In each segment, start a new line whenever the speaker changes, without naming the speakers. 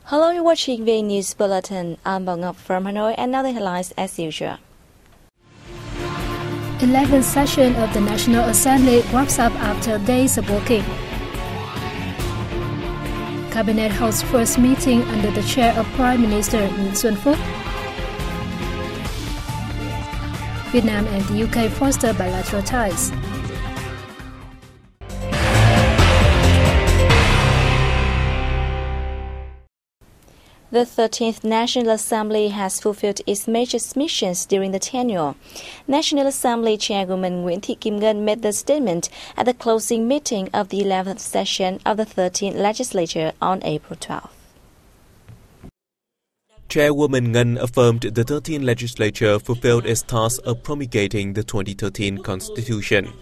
Hello, you're watching VNA News Bulletin. I'm Bảo Ngọc from Hanoi, and now the headlines as usual.
11th session of the National Assembly wraps up after days of working. Cabinet holds first meeting under the chair of Prime Minister Nguyễn Xuân Phúc. Vietnam and the UK foster bilateral ties.
The 13th National Assembly has fulfilled its major missions during the tenure. National Assembly Chairwoman Nguyễn Thị Kim Ngân made the statement at the closing meeting of the 11th session of the 13th Legislature on April 12th.
Chairwoman Ngân affirmed the 13th Legislature fulfilled its task of promulgating the 2013 Constitution.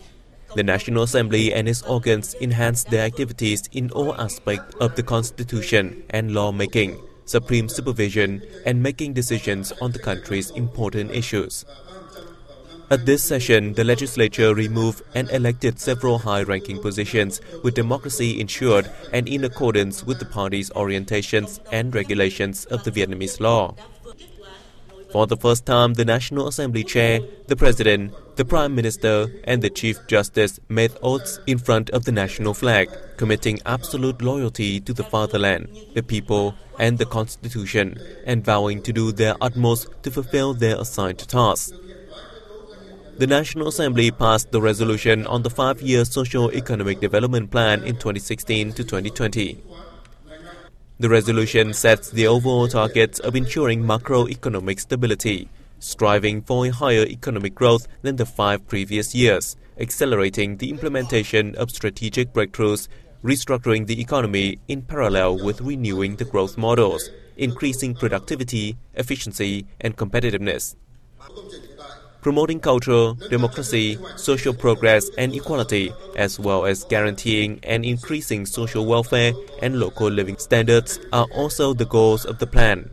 The National Assembly and its organs enhanced their activities in all aspects of the Constitution and lawmaking, supreme supervision, and making decisions on the country's important issues. At this session, the legislature removed and elected several high-ranking positions with democracy ensured and in accordance with the party's orientations and regulations of the Vietnamese law. For the first time, the National Assembly Chair, the President, the Prime Minister, and the Chief Justice made oaths in front of the national flag, committing absolute loyalty to the fatherland, the people, and the Constitution, and vowing to do their utmost to fulfill their assigned tasks. The National Assembly passed the resolution on the 5-year socio-economic development plan in 2016 to 2020. The resolution sets the overall targets of ensuring macroeconomic stability, striving for a higher economic growth than the 5 previous years, accelerating the implementation of strategic breakthroughs, restructuring the economy in parallel with renewing the growth models, increasing productivity, efficiency, and competitiveness. Promoting culture, democracy, social progress and equality, as well as guaranteeing and increasing social welfare and local living standards are also the goals of the plan.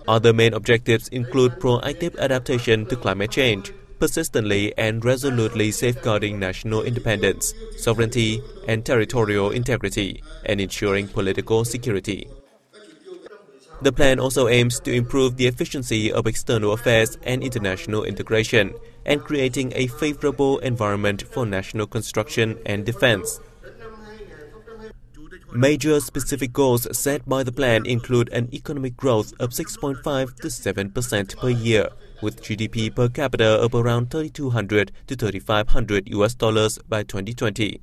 Other main objectives include proactive adaptation to climate change, persistently and resolutely safeguarding national independence, sovereignty and territorial integrity, and ensuring political security. The plan also aims to improve the efficiency of external affairs and international integration, and creating a favorable environment for national construction and defense. Major specific goals set by the plan include an economic growth of 6.5 to 7% per year, with GDP per capita of around $3,200 to $3,500 by 2020.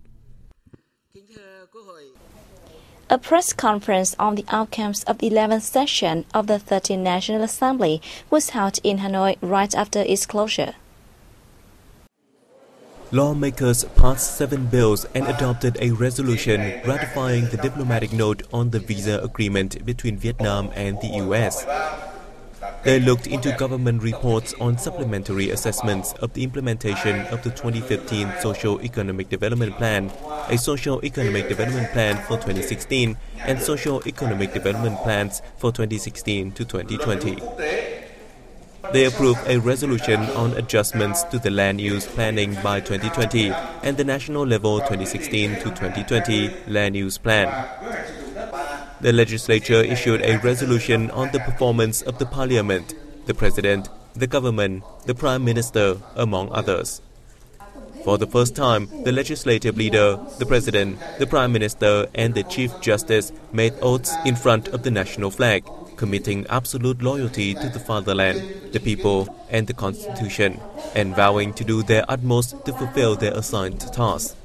A press conference on the outcomes of the 11th session of the 13th National Assembly was held in Hanoi right after its closure.
Lawmakers passed 7 bills and adopted a resolution ratifying the diplomatic note on the visa agreement between Vietnam and the US. They looked into government reports on supplementary assessments of the implementation of the 2015 Socio-Economic Development Plan, a Socio-Economic Development Plan for 2016, and Socio-Economic Development Plans for 2016 to 2020. They approved a resolution on adjustments to the land use planning by 2020 and the national level 2016 to 2020 land use plan. The legislature issued a resolution on the performance of the parliament, the president, the government, the prime minister, among others. For the first time, the legislative leader, the president, the prime minister, and the chief justice made oaths in front of the national flag, committing absolute loyalty to the fatherland, the people, and the Constitution, and vowing to do their utmost to fulfill their assigned tasks.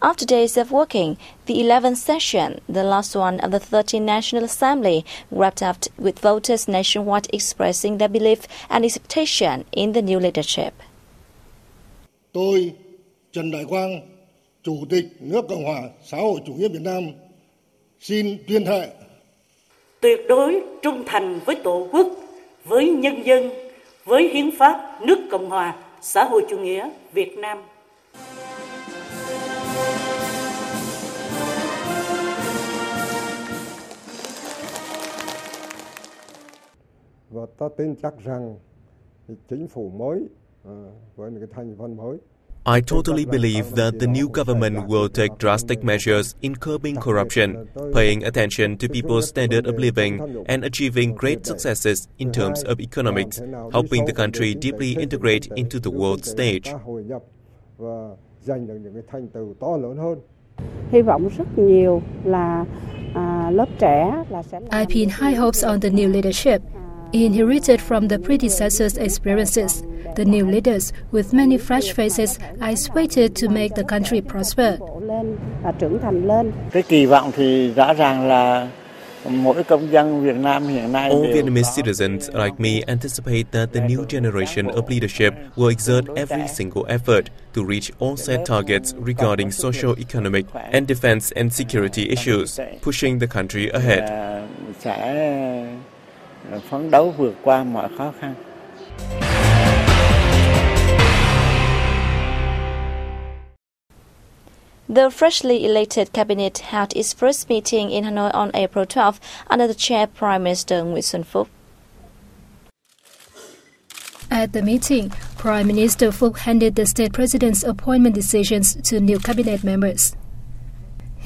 After days of working, the 11th session, the last one of the 13th National Assembly, wrapped up with voters nationwide expressing their belief and expectation in the new leadership.
Tôi, Trần Đại Quang, Chủ tịch nước Cộng hòa xã hội chủ nghĩa Việt Nam, xin tuyên thệ
tuyệt đối trung thành với Tổ quốc, với nhân dân, với hiến pháp nước Cộng hòa xã hội chủ nghĩa Việt Nam.
Và ta tin chắc rằng chính phủ mới với một cái thành phần mới
I totally believe that the new government will take drastic measures in curbing corruption, paying attention to people's standard of living, and achieving great successes in terms of economics, helping the country deeply integrate into the world stage.
I pin high hopes on the new leadership. Inherited from the predecessors' experiences, the new leaders, with many fresh faces, are expected to make the country prosper.
All Vietnamese citizens like me anticipate that the new generation of leadership will exert every single effort to reach all set targets regarding socio-economic and defense and security issues, pushing the country ahead.
Phấn đấu vượt qua mọi khó khăn. The freshly elected cabinet held its first meeting in Hanoi on April 12 under the chair Prime Minister Nguyễn Xuân Phúc.
At the meeting, Prime Minister Phúc handed the state president's appointment decisions to new cabinet members.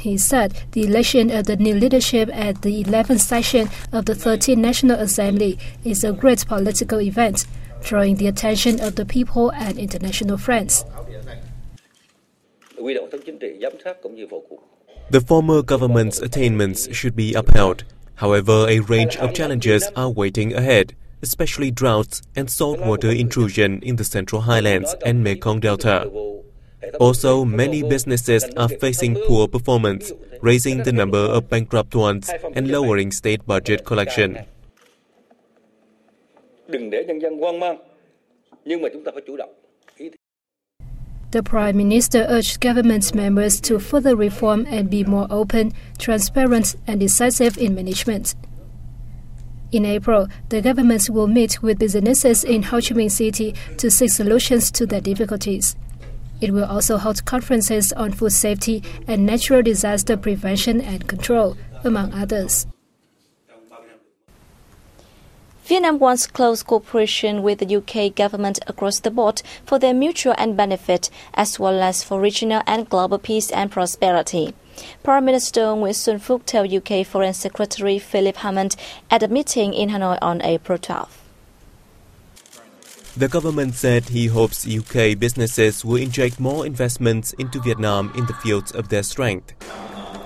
He said the election of the new leadership at the 11th session of the 13th National Assembly is a great political event, drawing the attention of the people and international friends.
The former government's attainments should be upheld. However, a range of challenges are waiting ahead, especially droughts and saltwater intrusion in the Central Highlands and Mekong Delta. Also, many businesses are facing poor performance, raising the number of bankrupt ones and lowering state budget collection.
The Prime Minister urged government members to further reform and be more open, transparent, and decisive in management. In April, the government will meet with businesses in Ho Chi Minh City to seek solutions to their difficulties. It will also hold conferences on food safety and natural disaster prevention and control, among others.
Vietnam wants close cooperation with the UK government across the board for their mutual and benefit, as well as for regional and global peace and prosperity. Prime Minister Nguyễn Xuân Phúc told UK Foreign Secretary Philip Hammond at a meeting in Hanoi on April 12.
The government said he hopes UK businesses will inject more investments into Vietnam in the fields of their strength.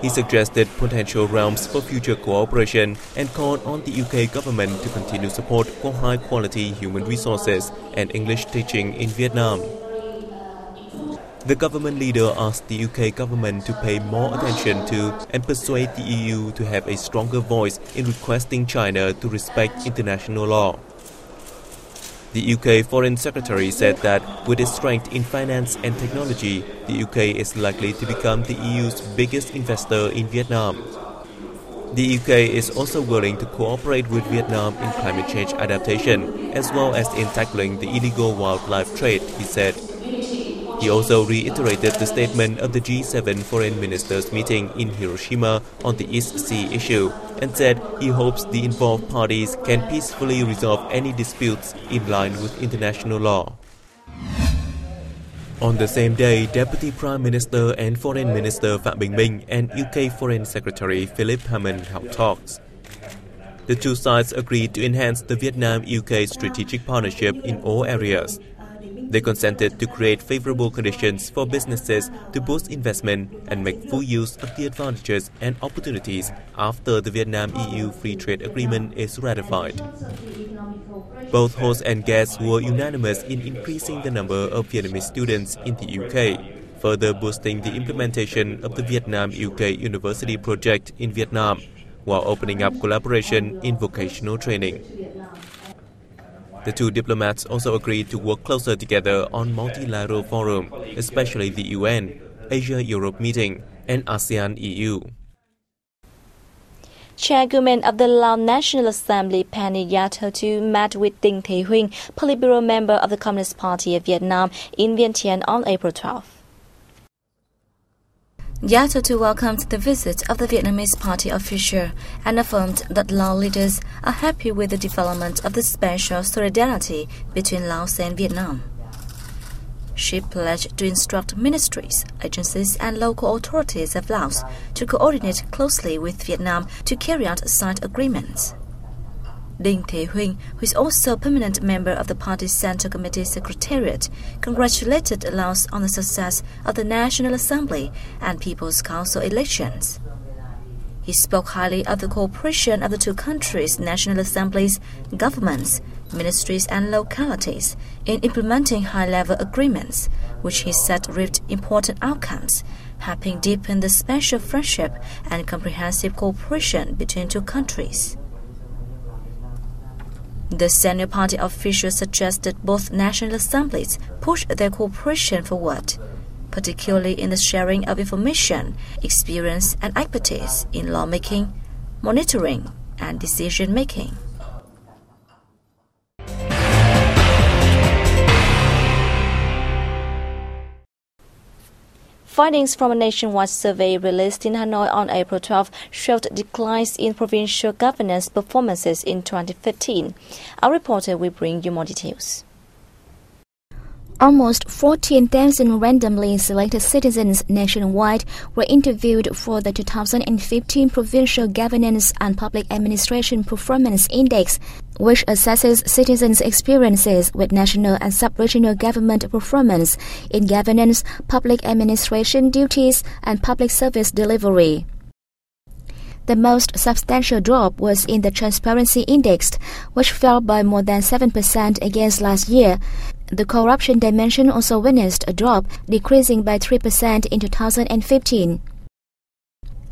He suggested potential realms for future cooperation and called on the UK government to continue support for high-quality human resources and English teaching in Vietnam. The government leader asked the UK government to pay more attention to and persuade the EU to have a stronger voice in requesting China to respect international law. The UK Foreign Secretary said that with its strength in finance and technology, the UK is likely to become the EU's biggest investor in Vietnam. The UK is also willing to cooperate with Vietnam in climate change adaptation, as well as in tackling the illegal wildlife trade, he said. He also reiterated the statement of the G7 foreign ministers meeting in Hiroshima on the East Sea issue and said he hopes the involved parties can peacefully resolve any disputes in line with international law. On the same day, Deputy Prime Minister and Foreign Minister Phạm Bình Minh and UK Foreign Secretary Philip Hammond held talks. The two sides agreed to enhance the Vietnam-UK strategic partnership in all areas. They consented to create favorable conditions for businesses to boost investment and make full use of the advantages and opportunities after the Vietnam-EU Free Trade Agreement is ratified. Both hosts and guests were unanimous in increasing the number of Vietnamese students in the UK, further boosting the implementation of the Vietnam-UK University project in Vietnam, while opening up collaboration in vocational training. The two diplomats also agreed to work closer together on multilateral forums, especially the UN, Asia-Europe meeting, and ASEAN-EU.
Chairwoman of the Lao National Assembly Penny Yathotu met with Dinh Thị Huynh, Politburo member of the Communist Party of Vietnam, in Vientiane on April 12. Yathotu welcomed the visit of the Vietnamese party official and affirmed that Lao leaders are happy with the development of the special solidarity between Laos and Vietnam. She pledged to instruct ministries, agencies and local authorities of Laos to coordinate closely with Vietnam to carry out signed agreements. Dinh Thế Huynh, who is also a permanent member of the party's Central Committee Secretariat, congratulated Laos on the success of the National Assembly and People's Council elections. He spoke highly of the cooperation of the two countries' national assemblies, governments, ministries and localities in implementing high-level agreements, which he said reaped important outcomes, helping deepen the special friendship and comprehensive cooperation between two countries. The senior party officials suggested both national assemblies push their cooperation forward, particularly in the sharing of information, experience and expertise in lawmaking, monitoring and decision-making. Findings from a nationwide survey released in Hanoi on April 12 showed declines in provincial governance performances in 2015. Our reporter will bring you more details.
Almost 14,000 randomly selected citizens nationwide were interviewed for the 2015 Provincial Governance and Public Administration Performance Index, which assesses citizens' experiences with national and sub-regional government performance in governance, public administration duties, and public service delivery. The most substantial drop was in the Transparency Index, which fell by more than 7% against last year. The corruption dimension also witnessed a drop, decreasing by 3% in 2015.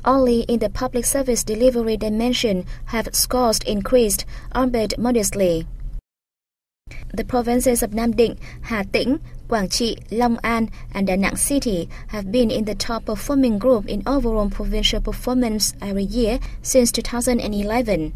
Only in the public service delivery dimension have scores increased, albeit modestly. The provinces of Nam Định, Hà Tĩnh, Quảng Trị, Long An, and Da Nang City have been in the top performing group in overall provincial performance every year since 2011.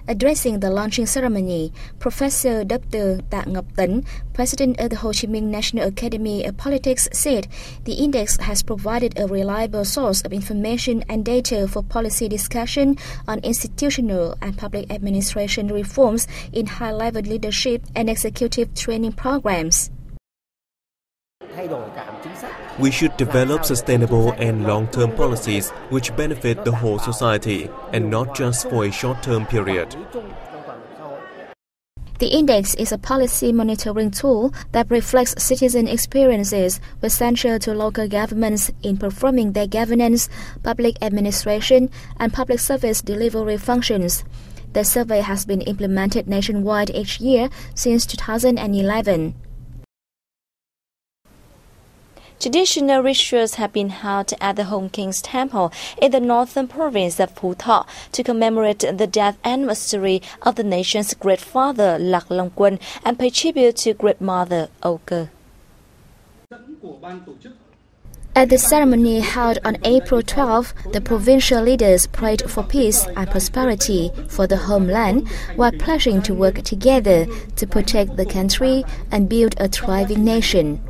Addressing the launching ceremony, Professor Dr. Tạ Ngọc Tấn, president of the Ho Chi Minh National Academy of Politics, said the index has provided a reliable source of information and data for policy discussion on institutional and public administration reforms in high-level leadership and executive training programs.
We should develop sustainable and long-term policies which benefit the whole society and not just for a short-term period.
The index is a policy monitoring tool that reflects citizen experiences essential to local governments in performing their governance, public administration, and public service delivery functions. The survey has been implemented nationwide each year since 2011.
Traditional rituals have been held at the Home King's Temple in the northern province of Phu Tho to commemorate the death anniversary of the nation's great father Lạc Long Quân and pay tribute to great mother Âu Cơ.
At the ceremony held on April 12, the provincial leaders prayed for peace and prosperity for the homeland while pledging to work together to protect the country and build a thriving nation.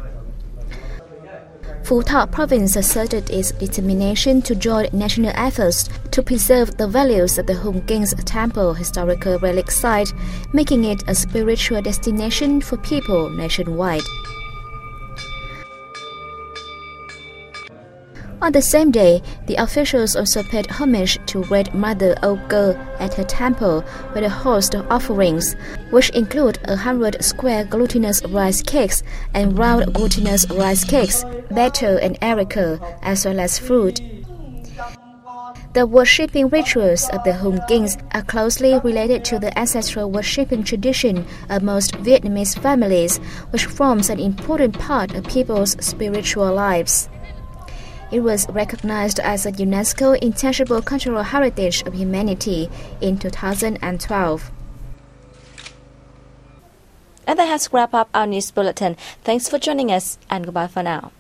Phu Tho province asserted its determination to join national efforts to preserve the values of the Home King's Temple historical relic site, making it a spiritual destination for people nationwide. On the same day, the officials also paid homage to Great Mother Âu Cơ at her temple with a host of offerings, which include 100 square glutinous rice cakes and round glutinous rice cakes, betel and areca, as well as fruit. The worshipping rituals of the Home Kings are closely related to the ancestral worshipping tradition of most Vietnamese families, which forms an important part of people's spiritual lives. It was recognized as a UNESCO Intangible Cultural Heritage of Humanity in 2012.
And that has wrapped up our news bulletin. Thanks for joining us and goodbye for now.